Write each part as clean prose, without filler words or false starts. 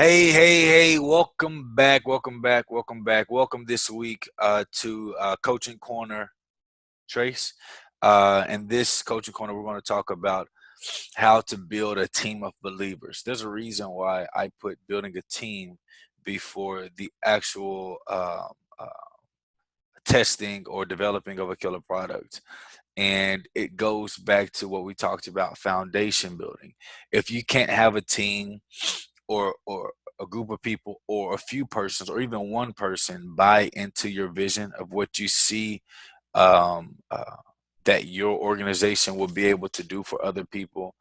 Hey, welcome this week to Coaching Corner, Trace. In this Coaching Corner, we're going to talk about how to build a team of believers. There's a reason why I put building a team before the actual testing or developing of a killer product. And it goes back to what we talked about, foundation building. If you can't have a team or a group of people or a few persons or even one person buy into your vision of what you see, um, uh, that your organization will be able to do for other people,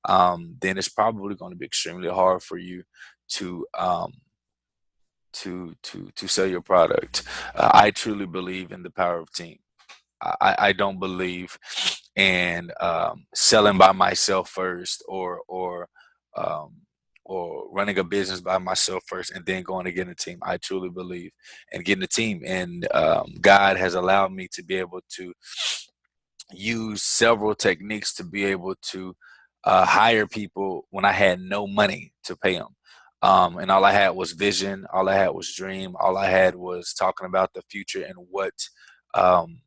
then it's probably going to be extremely hard for you to to sell your product. I truly believe in the power of team. I don't believe in selling by myself first, um, or running a business by myself first and then going to get a team. I truly believe in getting a team, and God has allowed me to be able to use several techniques to be able to hire people when I had no money to pay them. And all I had was vision, all I had was dream, all I had was talking about the future and what um,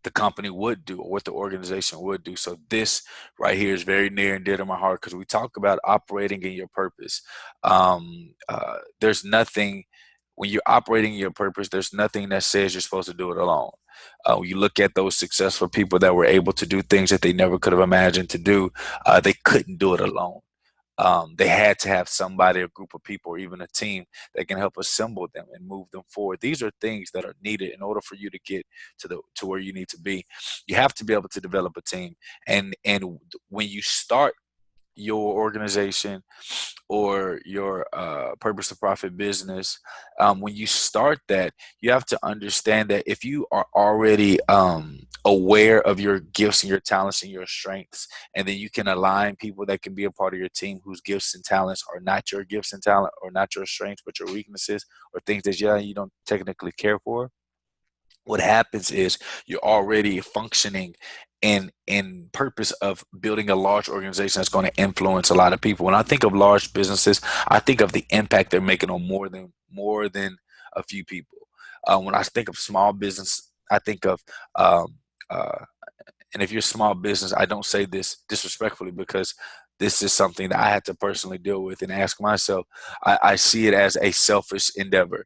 the company would do or what the organization would do. So this right here is very near and dear to my heart because we talk about operating in your purpose. There's nothing when you're operating in your purpose. There's nothing that says you're supposed to do it alone. When you look at those successful people that were able to do things that they never could have imagined to do, they couldn't do it alone. They had to have somebody, a group of people, or even a team that can help assemble them and move them forward. These are things that are needed in order for you to get to where you need to be. You have to be able to develop a team, and when you start your organization or your purpose to profit business, when you start that, you have to understand that if you are already aware of your gifts and your talents and your strengths, and then you can align people that can be a part of your team whose gifts and talents are not your gifts and talent or not your strengths, but your weaknesses or things that you don't technically care for. What happens is you're already functioning in purpose of building a large organization that's going to influence a lot of people. When I think of large businesses, I think of the impact they're making on more than a few people. When I think of small business, I think of um, uh, and if you're a small business, I don't say this disrespectfully because this is something that I had to personally deal with and ask myself. I see it as a selfish endeavor.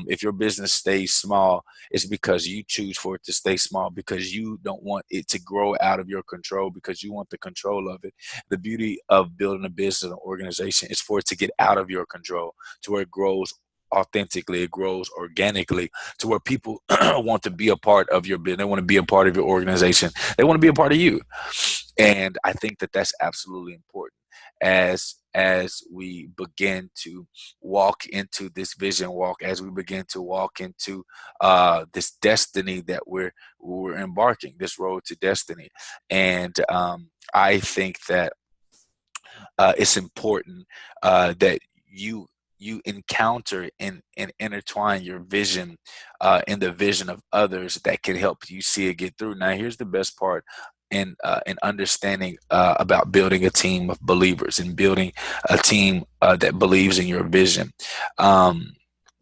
If your business stays small, it's because you choose for it to stay small because you don't want it to grow out of your control because you want the control of it. The beauty of building a business or organization is for it to get out of your control to where it grows authentically, it grows organically to where people want to be a part of your business. They want to be a part of your organization. They want to be a part of you. And I think that that's absolutely important as we begin to walk into this vision walk, as we begin to walk into this destiny that we're embarking, this road to destiny. And I think that it's important that you encounter and intertwine your vision in the vision of others that can help you see it get through. Now, here's the best part in understanding about building a team of believers and building a team that believes in your vision. Um,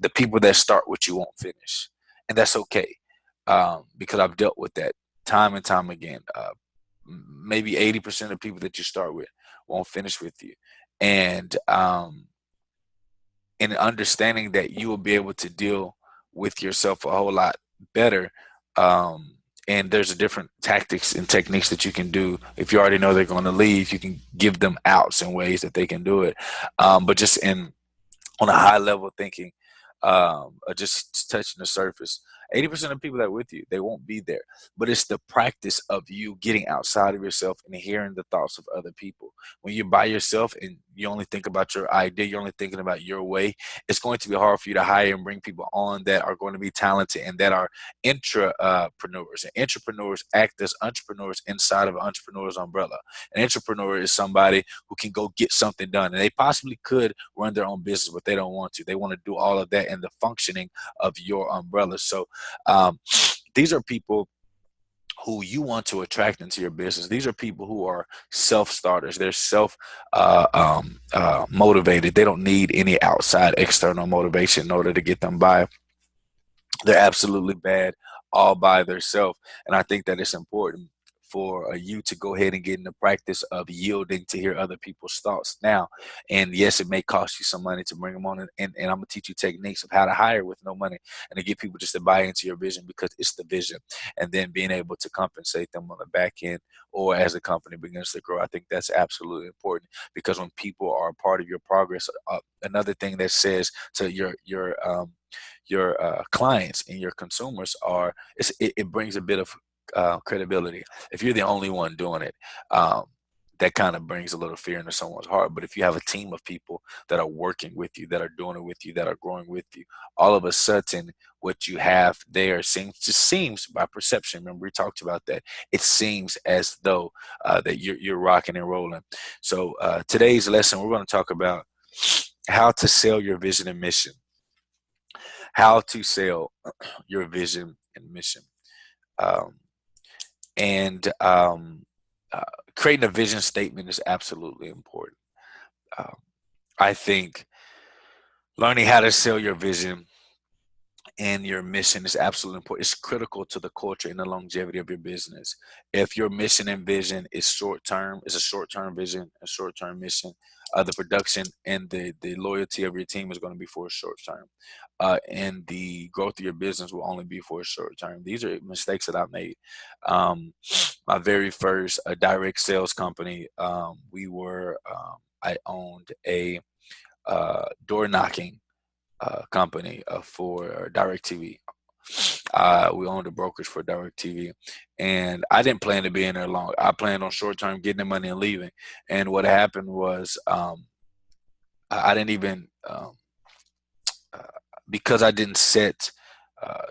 the people that start what you won't finish, and that's okay because I've dealt with that time and time again. Maybe 80% of people that you start with won't finish with you. And in understanding that you will be able to deal with yourself a whole lot better. And there's a different tactics and techniques that you can do. If you already know they're going to leave, you can give them outs in ways that they can do it. But just in on a high level thinking, or just touching the surface. 80% of people that are with you, they won't be there. But it's the practice of you getting outside of yourself and hearing the thoughts of other people. When you're by yourself and you only think about your idea, you're only thinking about your way, it's going to be hard for you to hire and bring people on that are going to be talented and that are intrapreneurs. And entrepreneurs act as entrepreneurs inside of an entrepreneur's umbrella. An entrepreneur is somebody who can go get something done. And they possibly could run their own business, but they don't want to. They want to do all of that in the functioning of your umbrella. So um, these are people who you want to attract into your business. These are people who are self-starters. They're motivated. They don't need any outside external motivation in order to get them by. They're absolutely bad all by themselves. And I think that it's important for you to go ahead and get in the practice of yielding to hear other people's thoughts now. And yes, it may cost you some money to bring them on. And I'm going to teach you techniques of how to hire with no money and to get people just to buy into your vision, because it's the vision. And then being able to compensate them on the back end or as the company begins to grow. I think that's absolutely important, because when people are a part of your progress, another thing that says to your clients and your consumers are, it brings a bit of credibility. If you're the only one doing it, that kind of brings a little fear into someone's heart. But if you have a team of people that are working with you, that are doing it with you, that are growing with you, all of a sudden what you have there seems by perception. Remember, we talked about that. It seems as though that you're rocking and rolling. So today's lesson, we're going to talk about how to sell your vision and mission. How to sell your vision and mission. Um, and Creating a vision statement is absolutely important. Um, I think learning how to sell your vision and your mission is absolutely important. It's critical to the culture and the longevity of your business. If your mission and vision is short term, it's a short term vision, a short term mission, the production and the loyalty of your team is going to be for a short term. And the growth of your business will only be for a short term. These are mistakes that I made. My very first direct sales company, I owned a door knocking company for DirecTV. We owned a brokerage for DirecTV, and I didn't plan to be in there long. I planned on short term getting the money and leaving. And what happened was, I didn't even uh, because I didn't set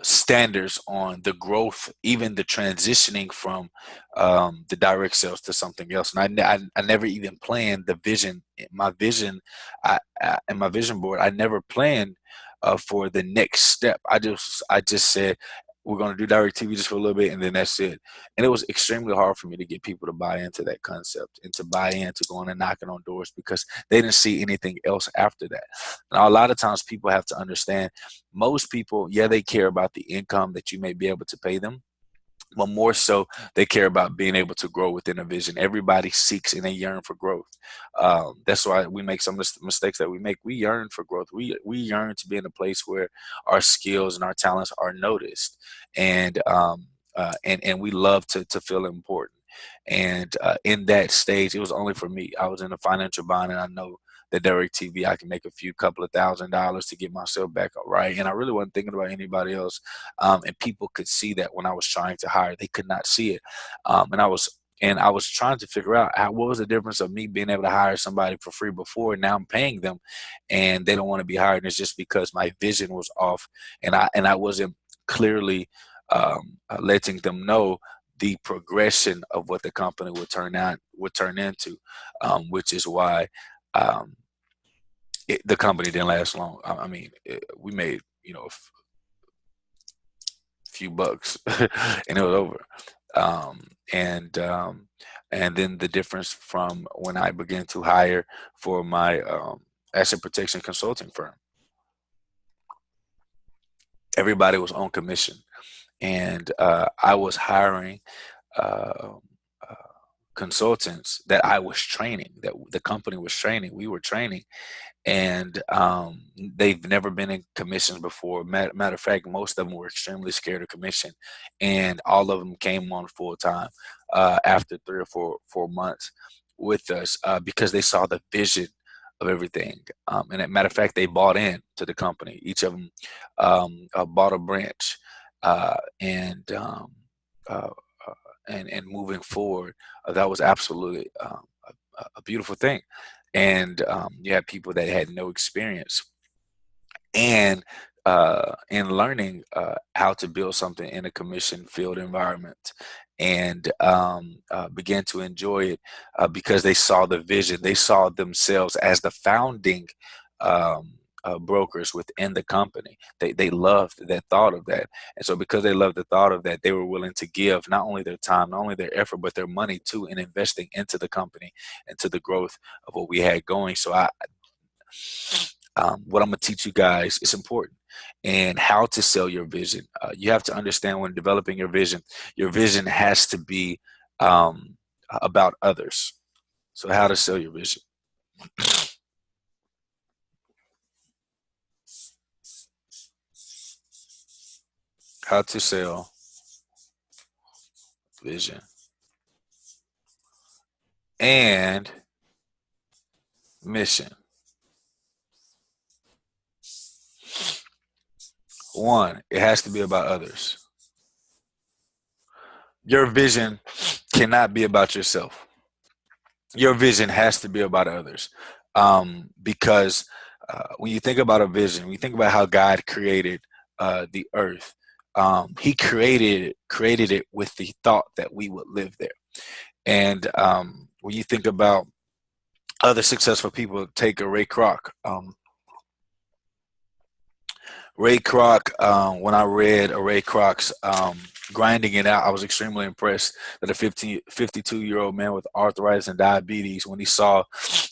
standards on the growth, even the transitioning from the direct sales to something else. And I never even planned the vision. My vision, and my vision board, I never planned for the next step. I just said, we're going to do direct TV just for a little bit, and then that's it. And it was extremely hard for me to get people to buy into that concept and to buy into going and knocking on doors, because they didn't see anything else after that. Now, a lot of times people have to understand, most people, yeah, they care about the income that you may be able to pay them, but more so they care about being able to grow within a vision. Everybody seeks and they yearn for growth. That's why we make some of the mistakes that we make. We yearn for growth. We yearn to be in a place where our skills and our talents are noticed, and and we love to feel important. And in that stage, it was only for me. I was in a financial bind, and I know that Derek TV, I can make a few couple of $1,000s to get myself back up right. And I really wasn't thinking about anybody else. And people could see that when I was trying to hire, they could not see it. And I was trying to figure out what was the difference of me being able to hire somebody for free before, and now I'm paying them, and they don't want to be hired. And it's just because my vision was off, and I wasn't clearly letting them know the progression of what the company would turn into, which is why um, the company didn't last long. I mean, we made a few bucks, and it was over. Um, and and then the difference from when I began to hire for my asset protection consulting firm, everybody was on commission, and I was hiring uh, uh, consultants that I was training, that the company was training. We were training, and they've never been in commissions before. Matter of fact, most of them were extremely scared of commission, and all of them came on full time after 3 or 4 months with us, because they saw the vision of everything. And as a matter of fact, they bought in to the company. Each of them bought a branch, and uh, and moving forward, that was absolutely a beautiful thing. And you had people that had no experience, and in learning how to build something in a commission field environment, and began to enjoy it because they saw the vision. They saw themselves as the founding. Um, brokers within the company. They loved that thought of that, and so because they loved the thought of that, they were willing to give not only their time, not only their effort, but their money too, in investing into the company and to the growth of what we had going. So what I'm gonna teach you guys is important, and how to sell your vision. You have to understand when developing your vision has to be about others. So how to sell your vision. How to sell vision and mission. One, it has to be about others. Your vision cannot be about yourself. Your vision has to be about others. Because when you think about a vision, when you think about how God created the earth, he created it with the thought that we would live there. And when you think about other successful people, take a Ray Kroc. Ray Kroc, when I read Ray Kroc's Grinding It Out, I was extremely impressed that a 52-year-old man with arthritis and diabetes, when he saw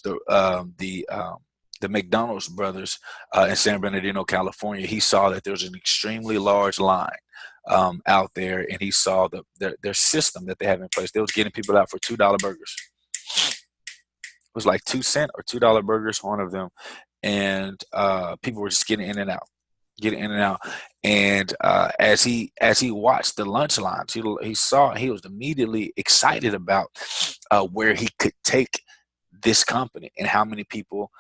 the um, the um, the McDonald's brothers in San Bernardino, California, he saw that there was an extremely large line out there, and he saw their system that they have in place. They was getting people out for $2 burgers. It was like 2 cent or $2 burgers, one of them, and people were just getting in and out, getting in and out. And as he watched the lunch lines, he saw, he was immediately excited about where he could take this company and how many people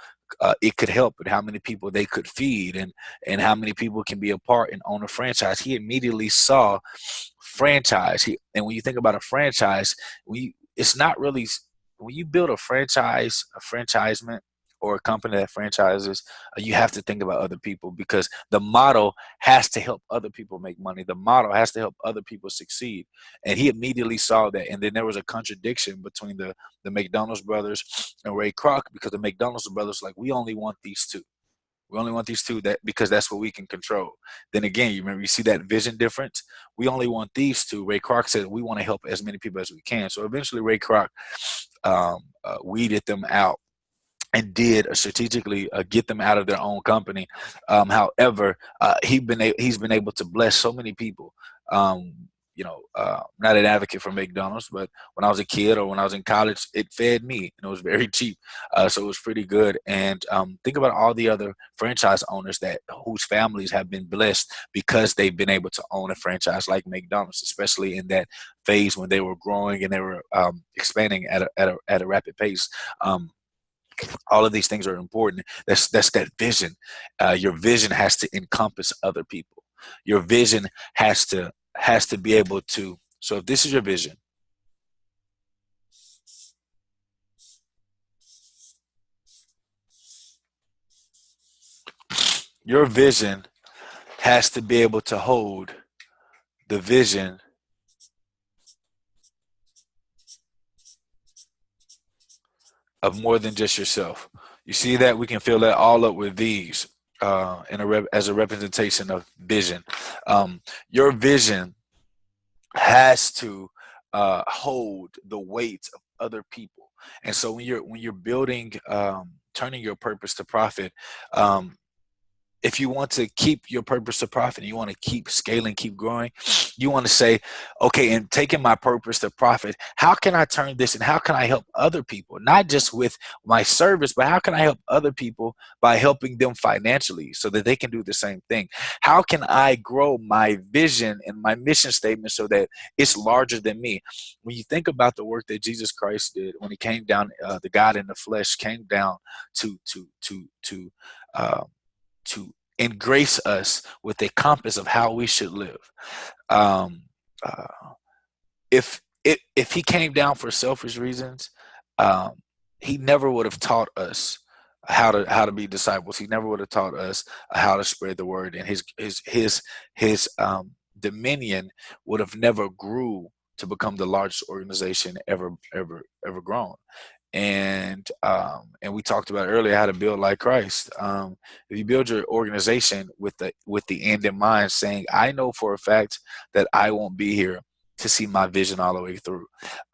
it could help, and how many people they could feed, and how many people can be a part and own a franchise. He immediately saw franchise. And when you think about a franchise, it's not really, when you build a franchise, a franchisement, or a company that franchises, you have to think about other people, because the model has to help other people make money. The model has to help other people succeed. And he immediately saw that. And then there was a contradiction between the McDonald's brothers and Ray Kroc, because the McDonald's brothers like, we only want these two. We only want these two, that because that's what we can control. Then again, you remember, you see that vision difference. We only want these two. Ray Kroc said we want to help as many people as we can. So eventually, Ray Kroc weeded them out and did strategically get them out of their own company. However, he's been able to bless so many people. Um, not an advocate for McDonald's, but when I was a kid or when I was in college, it fed me, and it was very cheap, so it was pretty good. And think about all the other franchise owners that whose families have been blessed because they've been able to own a franchise like McDonald's, especially in that phase when they were growing and they were expanding at a rapid pace. All of these things are important. That's that vision. Your vision has to encompass other people. Your vision has to be able to. So if this is your vision, your vision has to be able to hold the vision of more than just yourself. You see that? We can fill that all up with these as a representation of vision. Your vision has to hold the weight of other people. And so when you're building, turning your purpose to profit, um, if you want to keep your purpose to profit, and you want to keep scaling, keep growing, you want to say, okay, in taking my purpose to profit, how can I turn this, and how can I help other people, not just with my service, but how can I help other people by helping them financially so that they can do the same thing? How can I grow my vision and my mission statement so that it's larger than me? When you think about the work that Jesus Christ did when he came down, the God in the flesh came down to uh, to engrace us with a compass of how we should live. Um, uh, if he came down for selfish reasons, um, he never would have taught us how to be disciples. He never would have taught us how to spread the word, and his dominion would have never grew to become the largest organization ever grown. And we talked about earlier how to build like Christ. If you build your organization with the end in mind, saying, I know for a fact that I won't be here to see my vision all the way through.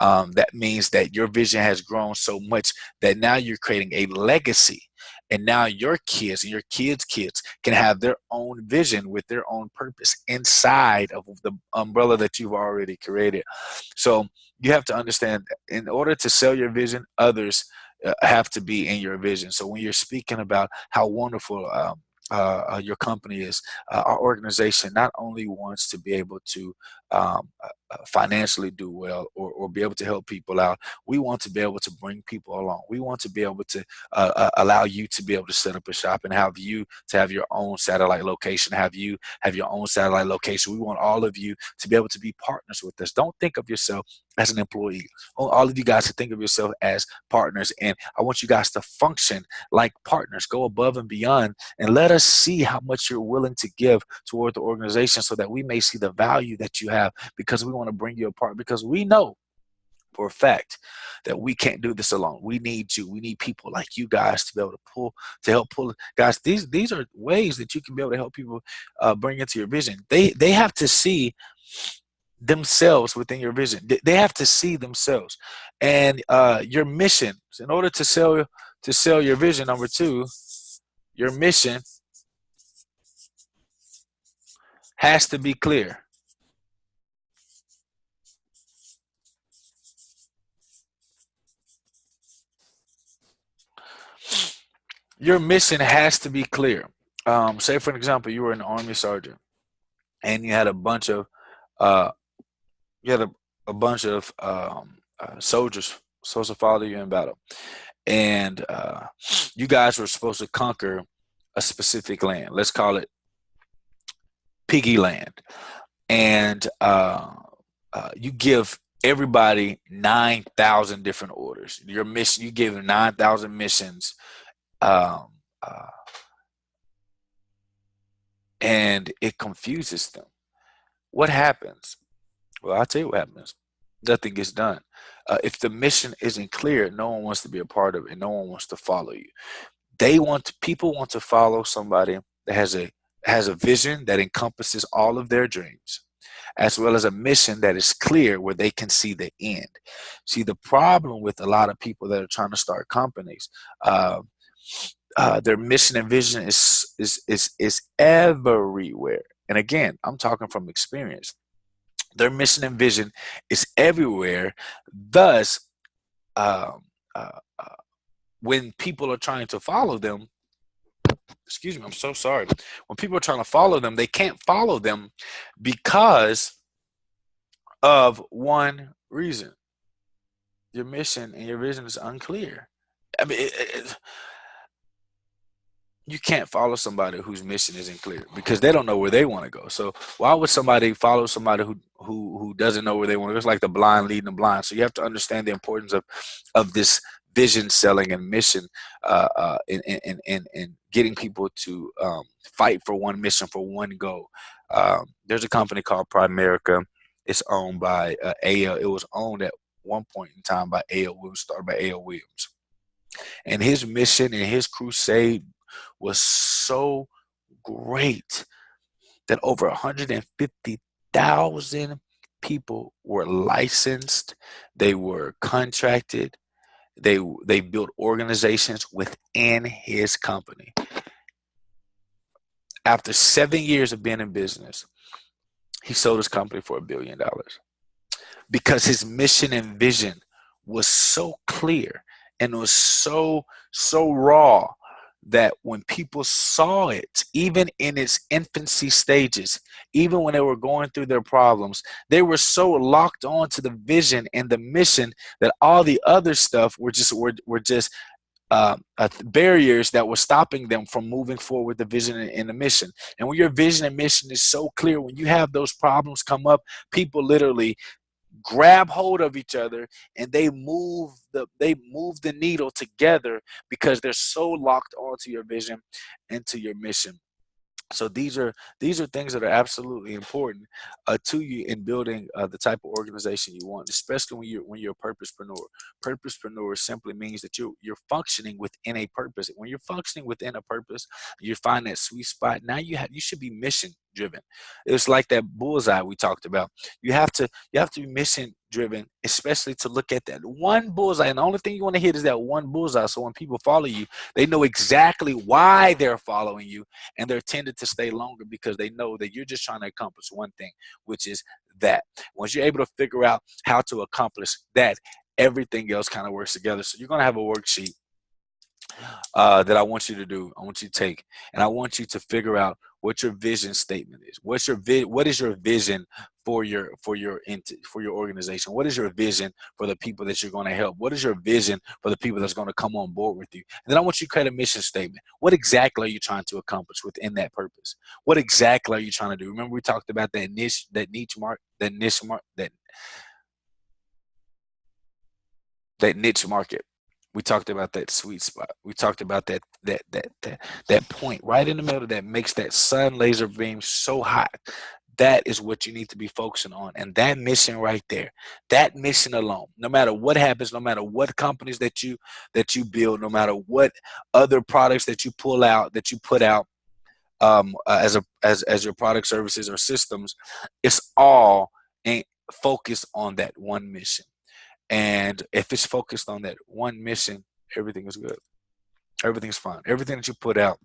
That means that your vision has grown so much that now you're creating a legacy. And now your kids and your kids' kids can have their own vision with their own purpose inside of the umbrella that you've already created. So you have to understand, in order to sell your vision, others have to be in your vision. So when you're speaking about how wonderful your company is, our organization not only wants to be able to financially do well, or be able to help people out. We want to be able to bring people along. We want to be able to allow you to be able to set up a shop and have you to have your own satellite location, have you have your own satellite location. We want all of you to be able to be partners with us. Don't think of yourself as an employee. All of you guys to think of yourself as partners. And I want you guys to function like partners. Go above and beyond, and let us see how much you're willing to give toward the organization, so that we may see the value that you have, because we want to bring you apart, because we know for a fact that we can't do this alone. We need you. We need people like you guys to be able to help pull. Guys, these are ways that you can be able to help people bring into your vision. They have to see themselves within your vision. They have to see themselves and your mission. So in order to sell your vision, number two, your mission has to be clear. Your mission has to be clear. Say, for example, you were an army sergeant, and you had a bunch of uh, you had a bunch of soldiers supposed to follow you in battle, and you guys were supposed to conquer a specific land. Let's call it Piggy Land, and you give everybody 9,000 different orders. Your mission, you give them 9,000 missions. Um, uh, and it confuses them. What happens? Well, I'll tell you what happens. Nothing gets done. If the mission isn't clear, no one wants to be a part of it, and no one wants to follow you. People want to follow somebody that has a vision that encompasses all of their dreams, as well as a mission that is clear where they can see the end. See, the problem with a lot of people that are trying to start companies, their mission and vision is everywhere. And again, I'm talking from experience. Their mission and vision is everywhere. Thus, um, uh, uh, when people are trying to follow them, excuse me, I'm so sorry. When people are trying to follow them, they can't follow them because of one reason: your mission and your vision is unclear. I mean, you can't follow somebody whose mission isn't clear, because they don't know where they want to go. So why would somebody follow somebody who doesn't know where they want to go? It's like the blind leading the blind. So you have to understand the importance of this vision selling and mission, in getting people to fight for one mission, for one goal. There's a company called Primerica. It's owned by A.L. It was owned at one point in time by A.L. Williams, started by A.L. Williams. And his mission and his crusade was so great that over 150,000 people were licensed. They were contracted. They built organizations within his company. After 7 years of being in business, he sold his company for $1 billion, because his mission and vision was so clear and was so raw that when people saw it, even in its infancy stages, even when they were going through their problems, they were so locked on to the vision and the mission that all the other stuff were just barriers that were stopping them from moving forward with the vision and the mission. And when your vision and mission is so clear, when you have those problems come up, people literally grab hold of each other, and they move the needle together, because they're so locked onto your vision and to your mission. So these are things that are absolutely important to you in building the type of organization you want, especially when you're a purposepreneur. Purposepreneur simply means that you're functioning within a purpose. When you're functioning within a purpose, you find that sweet spot. Now you should be mission driven. It's like that bullseye we talked about. You have to be mission driven, especially to look at that one bullseye. And the only thing you want to hit is that one bullseye. So when people follow you, they know exactly why they're following you, and they're tended to stay longer because they know that you're just trying to accomplish one thing, which is that. Once you're able to figure out how to accomplish that, everything else kind of works together. So you're going to have a worksheet that I want you to do. I want you to take, and I want you to figure out what your vision statement is. What is your vision for your organization? What is your vision for the people that you're going to help? What is your vision for the people that's going to come on board with you? And then I want you to create a mission statement. What exactly are you trying to accomplish within that purpose? What exactly are you trying to do? Remember, we talked about that niche market. We talked about that sweet spot. We talked about that point right in the middle that makes that sun laser beam so hot. That is what you need to be focusing on. And that mission right there, that mission alone, no matter what happens, no matter what companies that you build, no matter what other products that you pull out, that you put out as your product, services, or systems, it's all focused on that one mission. And if it's focused on that one mission, everything is good. Everything's fine. Everything that you put out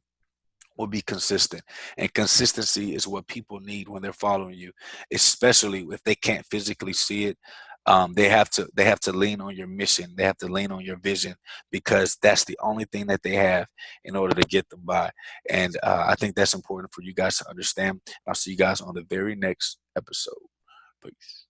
will be consistent. And consistency is what people need when they're following you, especially if they can't physically see it. They have to lean on your mission. They have to lean on your vision, because that's the only thing that they have in order to get them by. And I think that's important for you guys to understand. I'll see you guys on the very next episode. Peace.